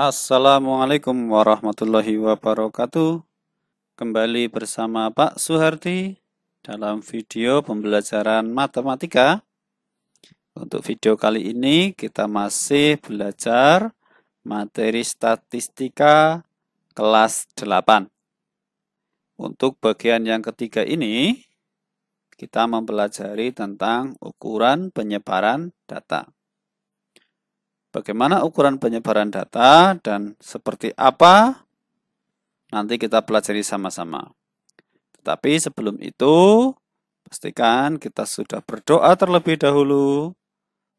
Assalamualaikum warahmatullahi wabarakatuh. Kembali bersama Pak Suhardi dalam video pembelajaran matematika. Untuk video kali ini kita masih belajar materi statistika kelas 8. Untuk bagian yang ketiga ini kita mempelajari tentang ukuran penyebaran data. Bagaimana ukuran penyebaran data dan seperti apa nanti kita pelajari sama-sama. Tetapi sebelum itu, pastikan kita sudah berdoa terlebih dahulu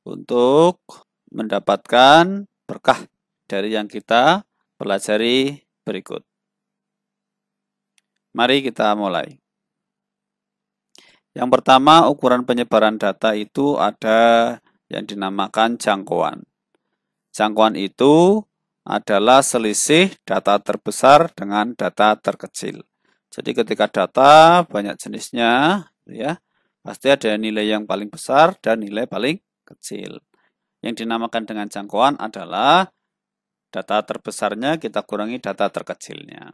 untuk mendapatkan berkah dari yang kita pelajari berikut. Mari kita mulai. Yang pertama, ukuran penyebaran data itu ada yang dinamakan jangkauan. Jangkauan itu adalah selisih data terbesar dengan data terkecil. Jadi ketika data banyak jenisnya, ya, pasti ada nilai yang paling besar dan nilai paling kecil. Yang dinamakan dengan jangkauan adalah data terbesarnya kita kurangi data terkecilnya.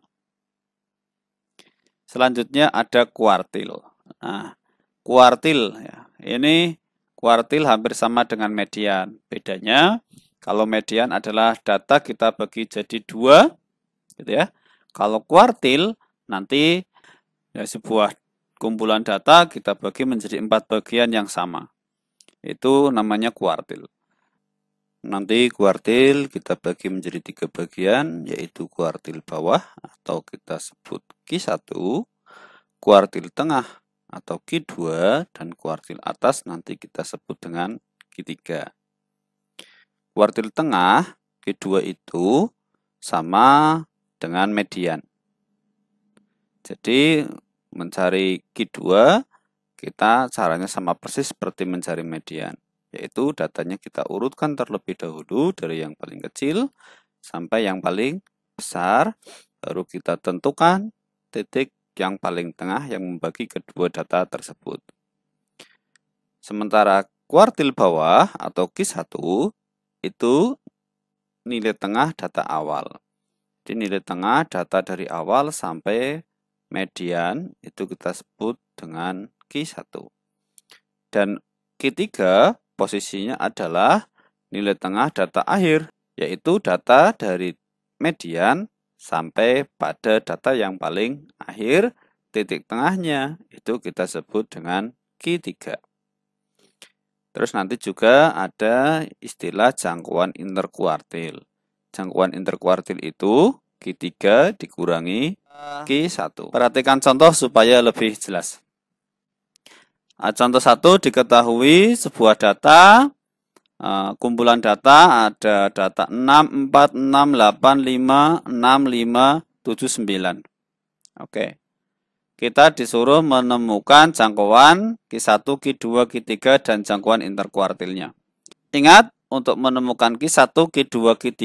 Selanjutnya ada kuartil. Nah, kuartil, ya, ini kuartil hampir sama dengan median. Bedanya, kalau median adalah data kita bagi jadi 2, gitu ya. Kalau kuartil nanti ya, sebuah kumpulan data kita bagi menjadi 4 bagian yang sama. Itu namanya kuartil. Nanti kuartil kita bagi menjadi 3 bagian, yaitu kuartil bawah atau kita sebut Q1, kuartil tengah atau Q2, dan kuartil atas nanti kita sebut dengan Q3. Kuartil tengah Q2 itu sama dengan median. Jadi mencari Q2 kita caranya sama persis seperti mencari median, yaitu datanya kita urutkan terlebih dahulu dari yang paling kecil sampai yang paling besar, baru kita tentukan titik yang paling tengah yang membagi kedua data tersebut. Sementara kuartil bawah atau Q1 itu nilai tengah data awal. Jadi nilai tengah data dari awal sampai median itu kita sebut dengan Q1. Dan Q3 posisinya adalah nilai tengah data akhir, yaitu data dari median sampai pada data yang paling akhir, titik tengahnya itu kita sebut dengan Q3. Terus nanti juga ada istilah jangkauan interkuartil. Jangkauan interkuartil itu Q3 dikurangi Q1. Perhatikan contoh supaya lebih jelas. Contoh 1 diketahui sebuah data, kumpulan data ada data 6, 4, 6, 8, 5, 6, 5, 7, 9. Oke. Kita disuruh menemukan jangkauan Q1, Q2, Q3, dan jangkauan interkuartilnya. Ingat, untuk menemukan Q1, Q2, Q3,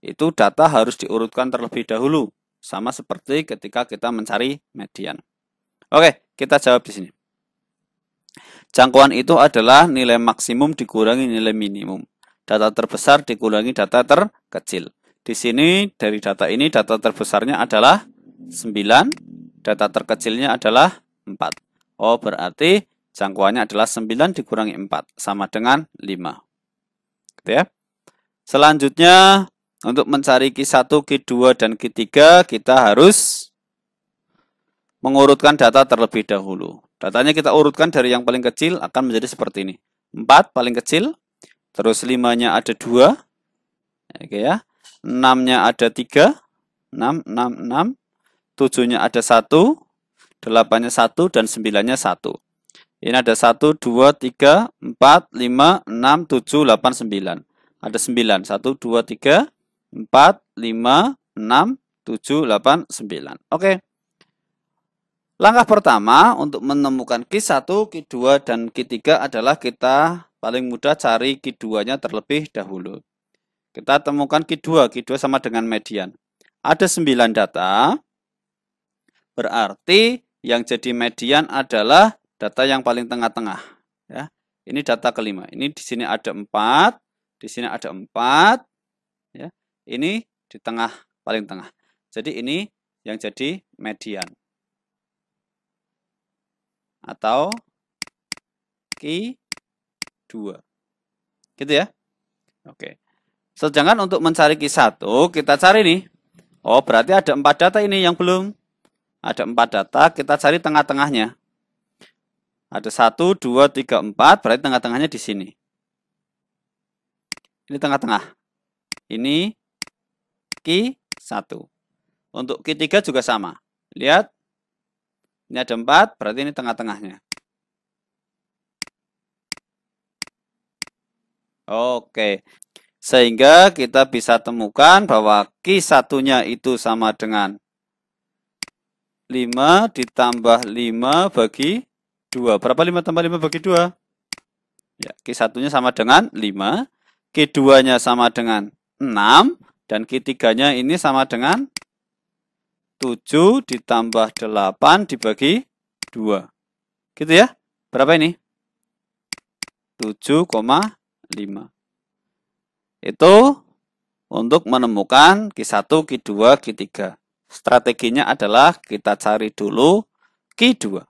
itu data harus diurutkan terlebih dahulu. Sama seperti ketika kita mencari median. Oke, kita jawab di sini. Jangkauan itu adalah nilai maksimum dikurangi nilai minimum. Data terbesar dikurangi data terkecil. Di sini, dari data ini, data terbesarnya adalah 9. Data terkecilnya adalah 4. Oh, berarti jangkauannya adalah 9 dikurangi 4. Sama dengan 5. Gitu ya. Selanjutnya, untuk mencari Q1, Q2, dan Q3, kita harus mengurutkan data terlebih dahulu. Datanya kita urutkan dari yang paling kecil akan menjadi seperti ini. 4 paling kecil, terus 5-nya ada 2. Oke ya. 6-nya ada 3. 6, 6, 6. 7-nya ada 1, 8-nya 1, dan 9-nya 1. Ini ada 1, 2, 3, 4, 5, 6, 7, 8, 9. Ada 9. 1, 2, 3, 4, 5, 6, 7, 8, 9. Oke. Langkah pertama untuk menemukan Q1, Q2, dan Q3 adalah kita paling mudah cari Q2-nya terlebih dahulu. Kita temukan Q2. Q2 sama dengan median. Ada 9 data. Berarti yang jadi median adalah data yang paling tengah-tengah. Ya. Ini data kelima. Ini di sini ada 4, di sini ada 4, ya. ini di tengah, paling tengah. Jadi ini yang jadi median. Atau Q2. Gitu ya. Oke. Sedangkan untuk mencari Q1, kita cari nih. Oh, berarti ada 4 data ini yang belum. Ada 4 data, kita cari tengah-tengahnya. Ada 1, 2, 3, 4, berarti tengah-tengahnya di sini. Ini tengah-tengah. Ini Q1. Untuk Q3 juga sama. Lihat. Ini ada 4, berarti ini tengah-tengahnya. Oke. Sehingga kita bisa temukan bahwa Q1-nya itu sama dengan 5 ditambah 5 bagi 2. Berapa 5 tambah 5 bagi 2? Ya, Q1-nya sama dengan 5, Q2-nya sama dengan 6, dan Q3-nya ini sama dengan 7 ditambah 8 dibagi 2. Gitu ya? Berapa ini? 7,5. Itu untuk menemukan Q1, Q2, Q3. Strateginya adalah kita cari dulu Q2.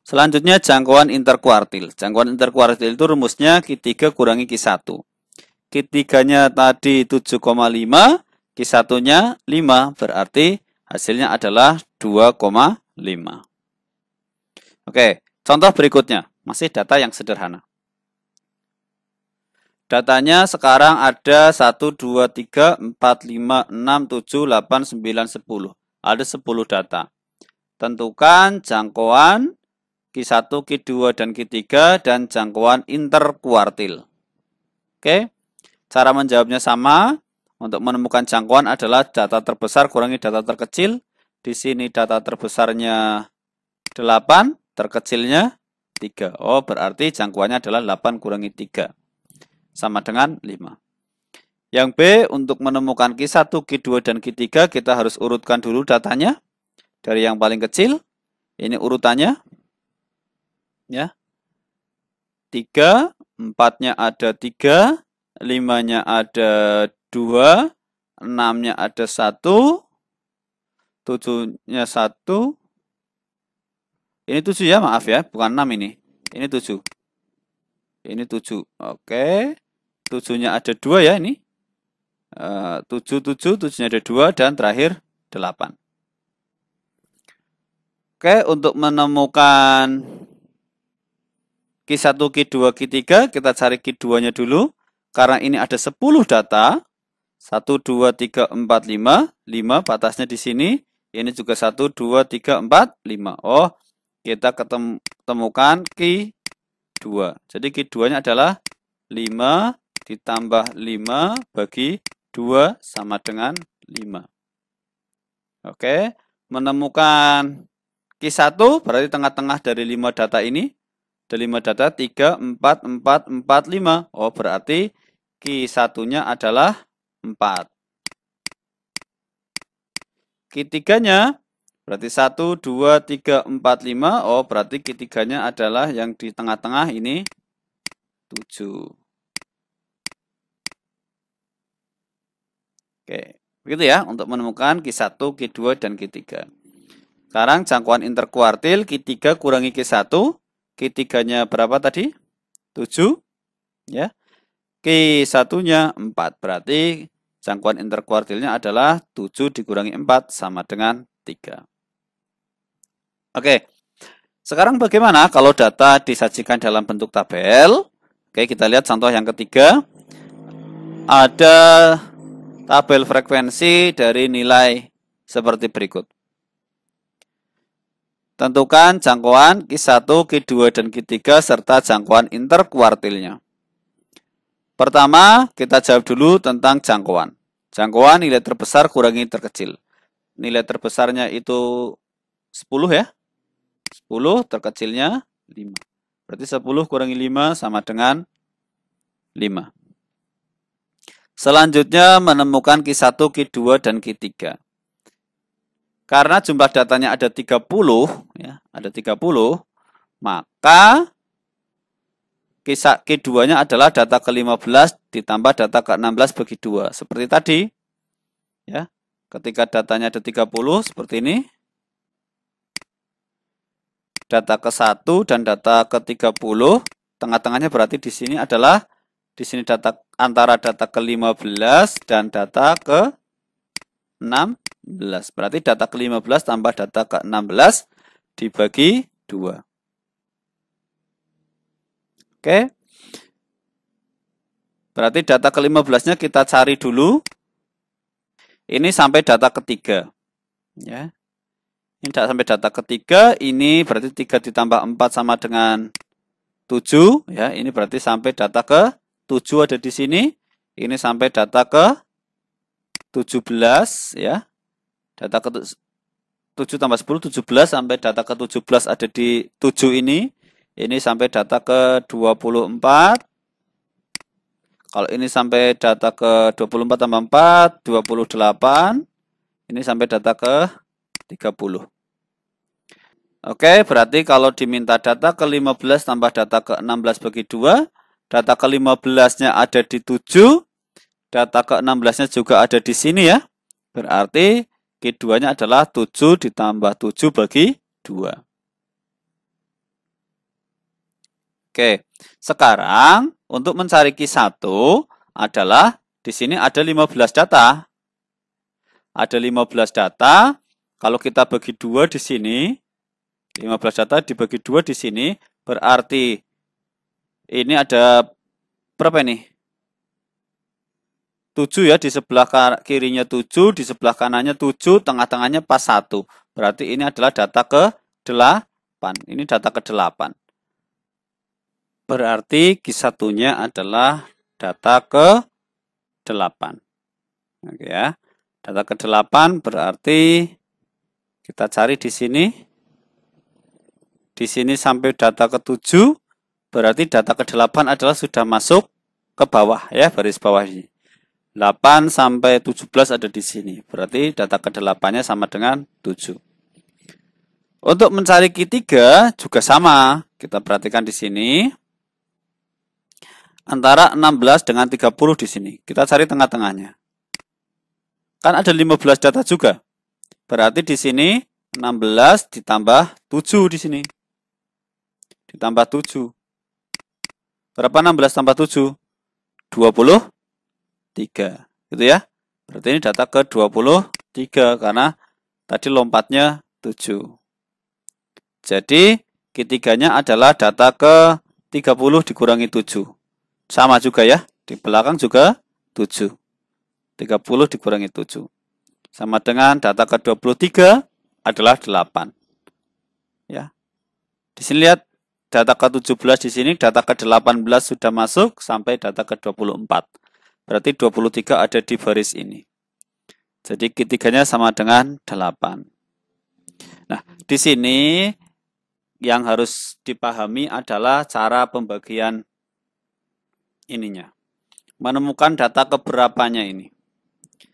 Selanjutnya jangkauan interkuartil. Jangkauan interkuartil itu rumusnya Q3 kurangi Q1. Q3-nya tadi 7,5, Q1-nya 5, berarti hasilnya adalah 2,5. Oke, contoh berikutnya. Masih data yang sederhana. Datanya sekarang ada 1, 2, 3, 4, 5, 6, 7, 8, 9, 10. Ada 10 data. Tentukan jangkauan Q1, Q2, dan Q3 dan jangkauan interkuartil. Oke, cara menjawabnya sama. Untuk menemukan jangkauan adalah data terbesar kurangi data terkecil. Di sini data terbesarnya 8, terkecilnya 3. Oh, berarti jangkauannya adalah 8 kurangi 3. Sama dengan 5. Yang B, untuk menemukan Q1, Q2, dan Q3, kita harus urutkan dulu datanya. Dari yang paling kecil, ini urutannya. Ya. 3, 4-nya ada 3, 5-nya ada 2, 6-nya ada 1, 7-nya 1. Ini 7 ya, maaf ya, bukan 6 ini. Ini 7. Ini 7. Oke. 7-nya ada 2 ya ini. 7, 7, 7-nya ada 2, dan terakhir 8. Oke, untuk menemukan Q1, Q2, Q3, kita cari Q2-nya dulu. Karena ini ada 10 data. 1, 2, 3, 4, 5. 5 batasnya di sini. Ini juga 1, 2, 3, 4, 5. Oh, kita ketemukan Q2. Jadi Q2-nya adalah 5 ditambah 5 bagi 2 sama dengan 5. Oke, menemukan Q1 berarti tengah-tengah dari 5 data ini. Ada 5 data, 3, 4, 4, 4, 5. Oh, berarti Q1-nya adalah 4. Q3-nya berarti 1, 2, 3, 4, 5. Oh, berarti Q3-nya adalah yang di tengah-tengah ini 7. Oke, begitu ya untuk menemukan Q1, Q2, dan Q3. Sekarang jangkauan interkuartil Q3 kurangi Q1. Q3-nya berapa tadi? 7. Ya. Q1-nya 4. Berarti jangkauan interkuartilnya adalah 7 dikurangi 4 sama dengan 3. Oke. Sekarang bagaimana kalau data disajikan dalam bentuk tabel? Oke, kita lihat contoh yang ketiga. Ada tabel frekuensi dari nilai seperti berikut. Tentukan jangkauan Q1, Q2, dan Q3 serta jangkauan interkuartilnya. Pertama, kita jawab dulu tentang jangkauan. Jangkauan nilai terbesar kurangi terkecil. Nilai terbesarnya itu 10 ya. 10, terkecilnya 5. Berarti 10 kurangi 5 sama dengan 5. Selanjutnya menemukan Q1, Q2, dan Q3. Karena jumlah datanya ada 30, ya, ada 30, maka Q2-nya adalah data ke-15 ditambah data ke-16 bagi 2. Seperti tadi. Ya. Ketika datanya ada 30 seperti ini. Data ke-1 dan data ke-30, tengah-tengahnya berarti di sini adalah data antara data ke-15 dan data ke-16. Berarti data ke-15 tambah data ke-16 dibagi 2. Oke. Berarti data ke-15-nya kita cari dulu. Ini sampai data ketiga. Ya. Ini sampai data ketiga, ini berarti 3 ditambah 4 sama dengan 7. Ya, ini berarti sampai data ke 7 ada di sini. Ini sampai data ke 17. Ya. Data ke 7 tambah 10, 17 sampai data ke 17 ada di 7 ini. Ini sampai data ke 24. Kalau ini sampai data ke 24 tambah 4, 28. Ini sampai data ke 30. Oke, berarti kalau diminta data ke-15 tambah data ke-16 bagi 2, data ke-15-nya ada di 7, data ke-16-nya juga ada di sini ya. Berarti Q2-nya adalah 7 ditambah 7 bagi 2. Oke, sekarang untuk mencari Q1 adalah di sini ada 15 data. Ada 15 data, kalau kita bagi 2 di sini, 15 data dibagi 2 di sini, berarti ini ada berapa ini? 7 ya, di sebelah kirinya 7, di sebelah kanannya 7, tengah-tengahnya pas 1. Berarti ini adalah data ke-8. Ini data ke-8. Berarti Q1-nya adalah data ke-8. Oke ya. Data ke-8 berarti kita cari di sini. Di sini sampai data ke-7. Berarti data ke-8 adalah sudah masuk ke bawah ya, baris bawah ini. 8 sampai 17 ada di sini. Berarti data ke-8-nya sama dengan 7. Untuk mencari Q3 juga sama. Kita perhatikan di sini. Antara 16 dengan 30 di sini. Kita cari tengah-tengahnya. Kan ada 15 data juga. Berarti di sini 16 ditambah 7 di sini. Ditambah 7. Berapa 16 tambah 7? 23. Gitu ya. Berarti ini data ke-23 karena tadi lompatnya 7. Jadi Q3-nya adalah data ke-30 dikurangi 7. Sama juga ya, di belakang juga 7. 30 dikurangi 7. Sama dengan data ke-23 adalah 8. Ya. Di sini lihat data ke-17 di sini, data ke-18 sudah masuk sampai data ke-24. Berarti 23 ada di baris ini. Jadi Q3-nya sama dengan 8. Nah, di sini yang harus dipahami adalah cara pembagian ininya. Menemukan data keberapanya ini.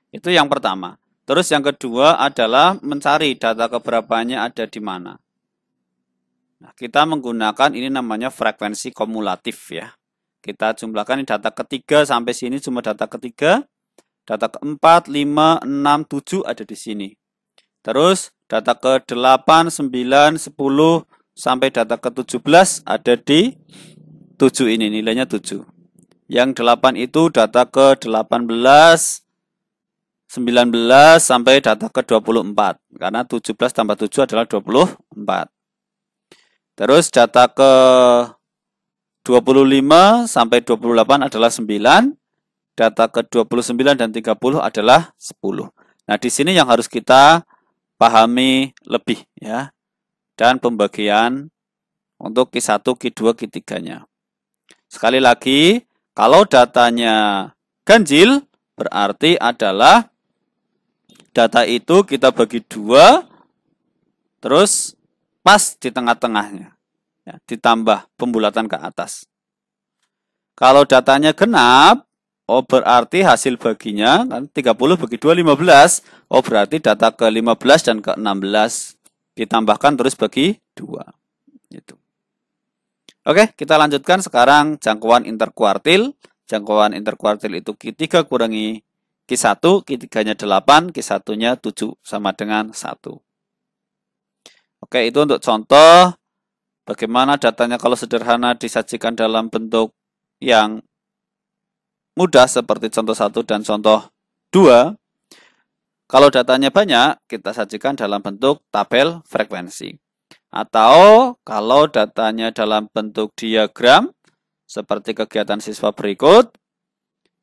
Itu yang pertama. Terus yang kedua adalah mencari data keberapanya ada di mana. Nah, kita menggunakan ini namanya frekuensi kumulatif ya. Kita jumlahkan ini data ketiga sampai sini cuma data ketiga. Data keempat, 5, 6, 7 ada di sini. Terus data ke-8, 9, 10 sampai data ke-17 ada di 7 ini, nilainya 7. Yang 8 itu data ke-18, 19 sampai data ke-24. Karena 17 tambah 7 adalah 24. Terus data ke-25 sampai 28 adalah 9. Data ke-29 dan 30 adalah 10. Nah, di sini yang harus kita pahami lebih ya. Dan pembagian untuk Q1, Q2, Q3-nya. Sekali lagi, kalau datanya ganjil, berarti adalah data itu kita bagi 2, terus pas di tengah-tengahnya. Ya, ditambah pembulatan ke atas. Kalau datanya genap, oh berarti hasil baginya kan 30 bagi 2, 15. Oh berarti data ke-15 dan ke-16 ditambahkan terus bagi 2. Gitu. Oke, kita lanjutkan sekarang jangkauan interkuartil. Jangkauan interkuartil itu Q3 kurangi Q1, Q3-nya 8, Q1-nya 7, sama dengan 1. Oke, itu untuk contoh bagaimana datanya kalau sederhana disajikan dalam bentuk yang mudah seperti contoh 1 dan contoh 2. Kalau datanya banyak, kita sajikan dalam bentuk tabel frekuensi. Atau kalau datanya dalam bentuk diagram, seperti kegiatan siswa berikut,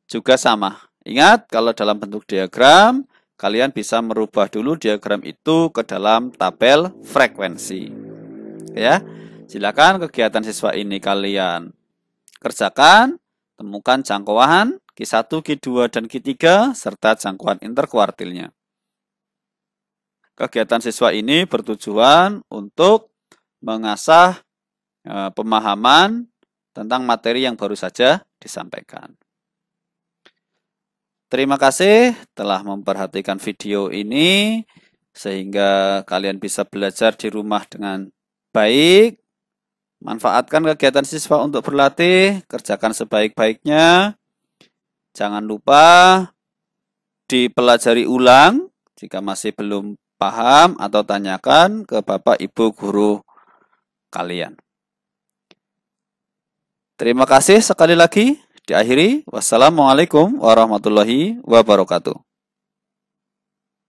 juga sama. Ingat, kalau dalam bentuk diagram, kalian bisa merubah dulu diagram itu ke dalam tabel frekuensi. Ya, silakan kegiatan siswa ini kalian kerjakan, temukan jangkauan Q1, Q2, dan Q3, serta jangkauan interkuartilnya. Kegiatan siswa ini bertujuan untuk mengasah pemahaman tentang materi yang baru saja disampaikan. Terima kasih telah memperhatikan video ini sehingga kalian bisa belajar di rumah dengan baik. Manfaatkan kegiatan siswa untuk berlatih, kerjakan sebaik-baiknya. Jangan lupa dipelajari ulang jika masih belum paham atau tanyakan ke Bapak Ibu guru kalian. Terima kasih sekali lagi. Diakhiri, wassalamualaikum warahmatullahi wabarakatuh.